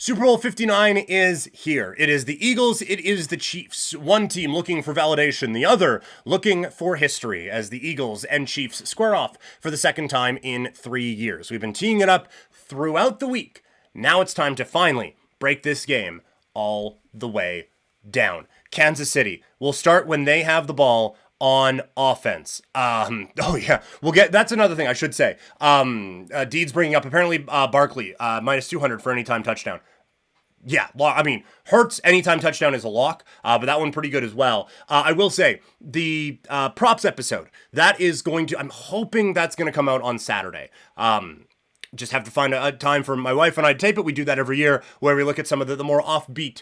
Super Bowl 59 is here. It is the Eagles, it is the Chiefs. One team looking for validation, the other looking for history as the Eagles and Chiefs square off for the second time in 3 years. We've been teeing it up throughout the week. Now it's time to finally break this game all the way down. Kansas City will start when they have the ball on offense. That's another thing I should say. Deed's bringing up apparently Barkley minus 200 for anytime touchdown. Yeah, well, I mean, Hurts anytime touchdown is a lock, but that one pretty good as well. I will say the props episode that is going to. I'm hoping that's going to come out on Saturday. Just have to find a time for my wife and I to tape it. We do that every year where we look at some of the more offbeat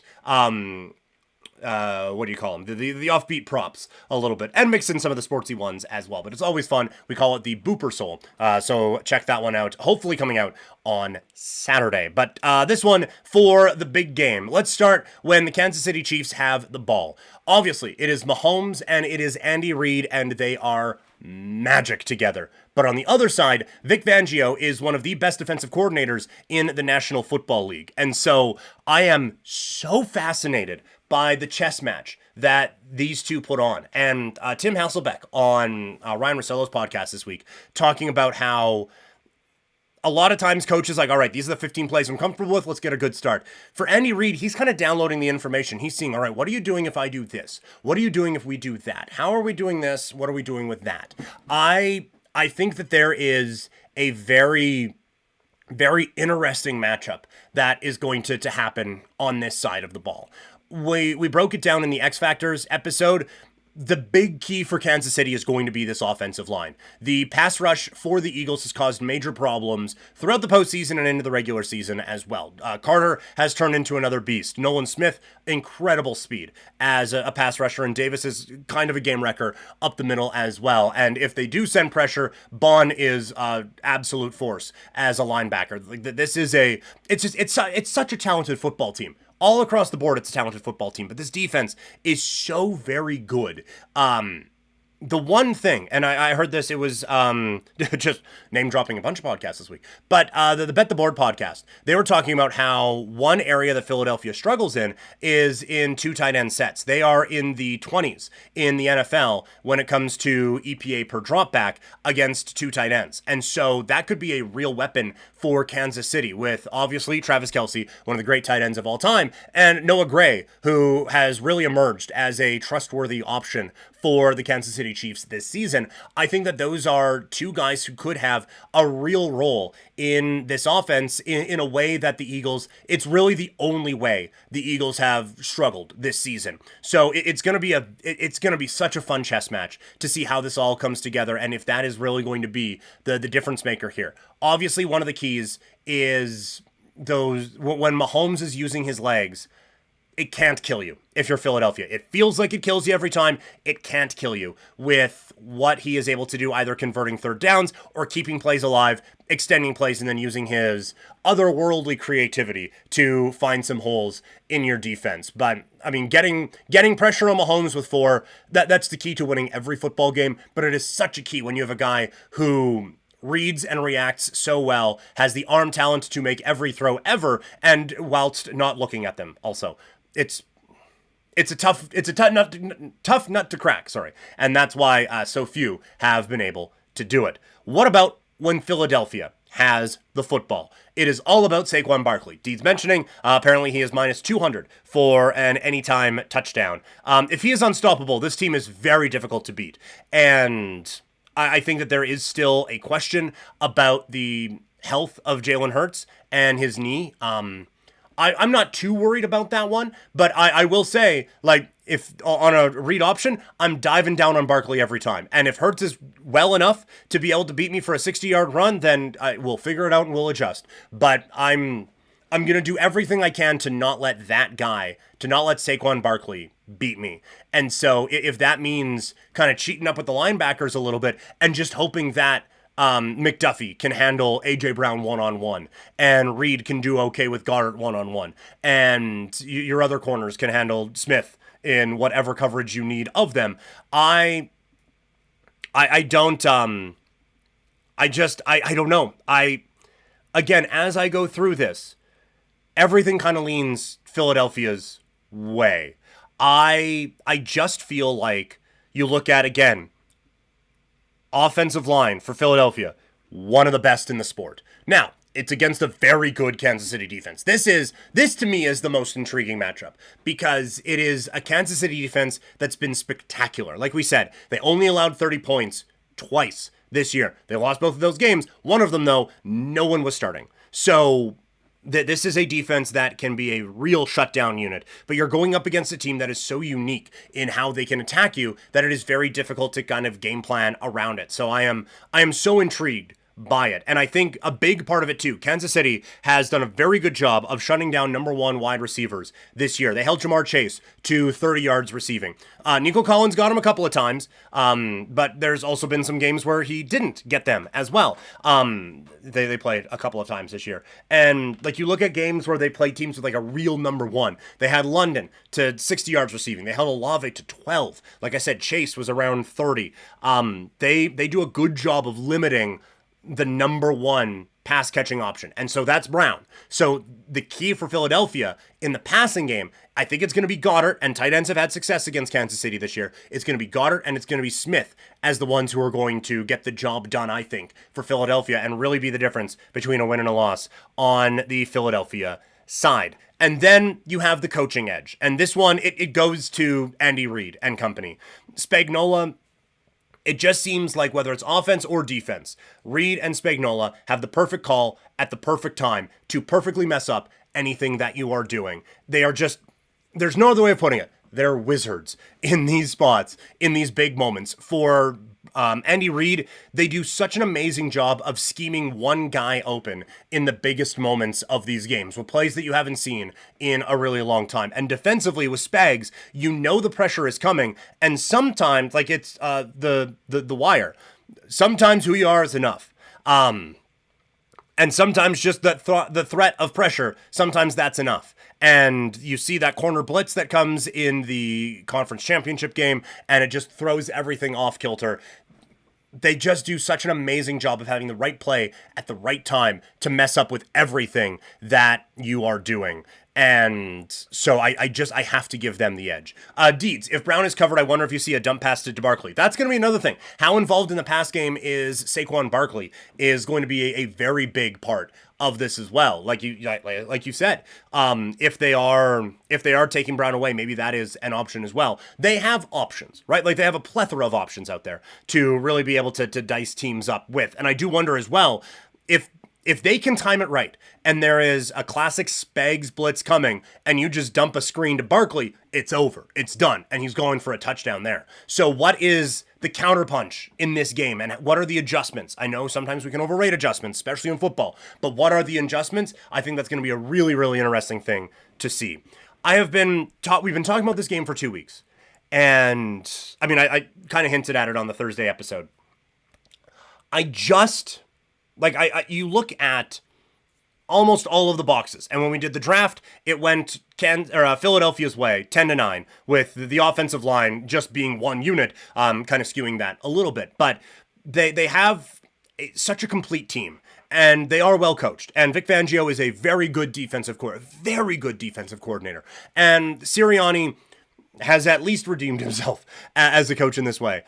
what do you call them? The offbeat props a little bit and mix in some of the sportsy ones as well. But it's always fun. We call it the Booper Soul. So check that one out. Hopefully coming out on Saturday. But this one for the big game. Let's start when the Kansas City Chiefs have the ball. Obviously, it is Mahomes and it is Andy Reid, and they are magic together. But on the other side, Vic Fangio is one of the best defensive coordinators in the National Football League. And so I am so fascinated by the chess match that these two put on. And Tim Hasselbeck on Ryan Russillo's podcast this week talking about how a lot of times coaches like, all right, these are the 15 plays I'm comfortable with. Let's get a good start. For Andy Reid, he's kind of downloading the information. He's seeing, all right, what are you doing if I do this? What are you doing if we do that? How are we doing this? What are we doing with that? I think that there is a very, very interesting matchup that is going to happen on this side of the ball. We broke it down in the X Factors episode. The big key for Kansas City is going to be this offensive line. The pass rush for the Eagles has caused major problems throughout the postseason and into the regular season as well. Carter has turned into another beast. Nolan Smith, incredible speed as a pass rusher, and Davis is kind of a game wrecker up the middle as well. And if they do send pressure, Bond is absolute force as a linebacker. Like this is it's such a talented football team. All across the board, it's a talented football team, but this defense is so very good. The one thing, and I heard this, it was just name dropping a bunch of podcasts this week, but the Bet the Board podcast, they were talking about how one area that Philadelphia struggles in is in two tight end sets. They are in the 20s in the NFL when it comes to EPA per drop back against two tight ends. And so that could be a real weapon for Kansas City with obviously Travis Kelce, one of the great tight ends of all time, and Noah Gray, who has really emerged as a trustworthy option for the Kansas City Chiefs this season. I think that those are two guys who could have a real role in this offense in a way that the Eagles, it's really the only way the Eagles have struggled this season. So it's going to be such a fun chess match to see how this all comes together and if that is really going to be the difference maker here. Obviously, one of the keys is those when Mahomes is using his legs, it can't kill you if you're Philadelphia. It feels like it kills you every time. It can't kill you with what he is able to do, either converting third downs or keeping plays alive, extending plays, and then using his otherworldly creativity to find some holes in your defense. But, I mean, getting pressure on Mahomes with four, that's the key to winning every football game, but it is such a key when you have a guy who reads and reacts so well, has the arm talent to make every throw ever, and whilst not looking at them also. It's a tough nut to crack, sorry. And that's why so few have been able to do it. What about when Philadelphia has the football? It is all about Saquon Barkley. Deed's mentioning, apparently he is minus 200 for an anytime touchdown. If he is unstoppable, this team is very difficult to beat. And I think that there is still a question about the health of Jalen Hurts and his knee. I'm not too worried about that one, but I will say, like, if on a read option, I'm diving down on Barkley every time. And if Hurts is well enough to be able to beat me for a 60-yard run, then we'll figure it out and we'll adjust. But I'm going to do everything I can to not let Saquon Barkley beat me. And so if that means kind of cheating up with the linebackers a little bit and just hoping that McDuffie can handle A.J. Brown one-on-one, and Reed can do okay with Goddard one-on-one, and your other corners can handle Smith in whatever coverage you need of them. I don't know. Again, as I go through this, everything kind of leans Philadelphia's way. I just feel like you look at, again, offensive line for Philadelphia, one of the best in the sport. Now, it's against a very good Kansas City defense. This to me is the most intriguing matchup because it is a Kansas City defense that's been spectacular. Like we said, they only allowed 30 points twice this year. They lost both of those games. One of them, though, no one was starting. So this is a defense that can be a real shutdown unit, but you're going up against a team that is so unique in how they can attack you that it is very difficult to kind of game plan around it. So I am so intrigued by it. And I think a big part of it too, Kansas City has done a very good job of shutting down number one wide receivers this year. They held Jamar Chase to 30 yards receiving. Nico Collins got him a couple of times, but there's also been some games where he didn't get them as well. They played a couple of times this year. And like you look at games where they play teams with like a real number one. They had London to 60 yards receiving. They held Olave to 12. Like I said, Chase was around 30. They do a good job of limiting the number one pass catching option. And so that's Brown. So the key for Philadelphia in the passing game, I think it's going to be Goddard, and tight ends have had success against Kansas City this year. It's going to be Goddard and it's going to be Smith as the ones who are going to get the job done, I think, for Philadelphia and really be the difference between a win and a loss on the Philadelphia side. And then you have the coaching edge. And this one, it goes to Andy Reid and company. Spagnuolo, it just seems like whether it's offense or defense, Reid and Spagnuolo have the perfect call at the perfect time to perfectly mess up anything that you are doing. They are just, there's no other way of putting it. They're wizards in these spots, in these big moments. For Andy Reid, they do such an amazing job of scheming one guy open in the biggest moments of these games with plays that you haven't seen in a really long time. And defensively with Spags, you know the pressure is coming, and sometimes, like it's the wire, sometimes who you are is enough. And sometimes just the threat of pressure, sometimes that's enough. And you see that corner blitz that comes in the conference championship game, and it just throws everything off kilter. They just do such an amazing job of having the right play at the right time to mess up with everything that you are doing. And so I have to give them the edge. Deeds, if Brown is covered, I wonder if you see a dump pass to Barkley. That's going to be another thing. How involved in the pass game is Saquon Barkley is going to be a very big part of this as well. Like you said, if they are taking Brown away, maybe that is an option as well. They have options, right? Like they have a plethora of options out there to really be able to dice teams up with. And I do wonder as well if they can time it right and there is a classic Spags blitz coming and you just dump a screen to Barkley, it's over. It's done. And he's going for a touchdown there. So what is the counterpunch in this game and what are the adjustments? I know sometimes we can overrate adjustments, especially in football, but what are the adjustments? I think that's going to be a really, really interesting thing to see. We've been talking about this game for 2 weeks. And I mean, I kind of hinted at it on the Thursday episode. You look at almost all of the boxes. And when we did the draft, it went Philadelphia's way, 10-9, with the offensive line just being one unit, kind of skewing that a little bit. But they have such a complete team, and they are well coached. And Vic Fangio is a very good defensive coordinator. And Sirianni has at least redeemed himself as a coach in this way.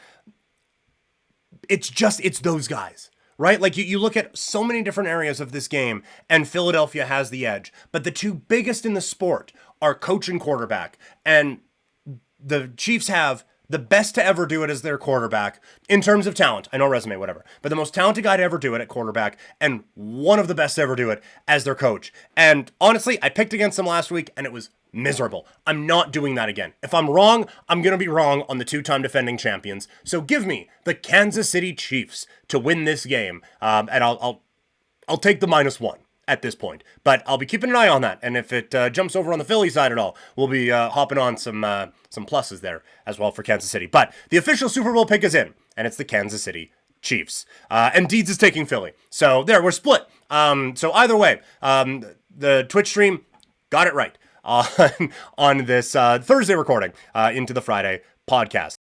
It's those guys. Right? Like you look at so many different areas of this game and Philadelphia has the edge, but the two biggest in the sport are coach and quarterback. And the Chiefs have the best to ever do it as their quarterback in terms of talent. I know resume, whatever, but the most talented guy to ever do it at quarterback and one of the best to ever do it as their coach. And honestly, I picked against them last week and it was miserable. I'm not doing that again. If I'm wrong, I'm going to be wrong on the two-time defending champions. So give me the Kansas City Chiefs to win this game. And I'll take the -1 at this point, but I'll be keeping an eye on that. And if it jumps over on the Philly side at all, we'll be hopping on some pluses there as well for Kansas City. But the official Super Bowl pick is in, and it's the Kansas City Chiefs. And Deeds is taking Philly. So there, we're split. So either way, the Twitch stream got it right on this Thursday recording into the Friday podcast.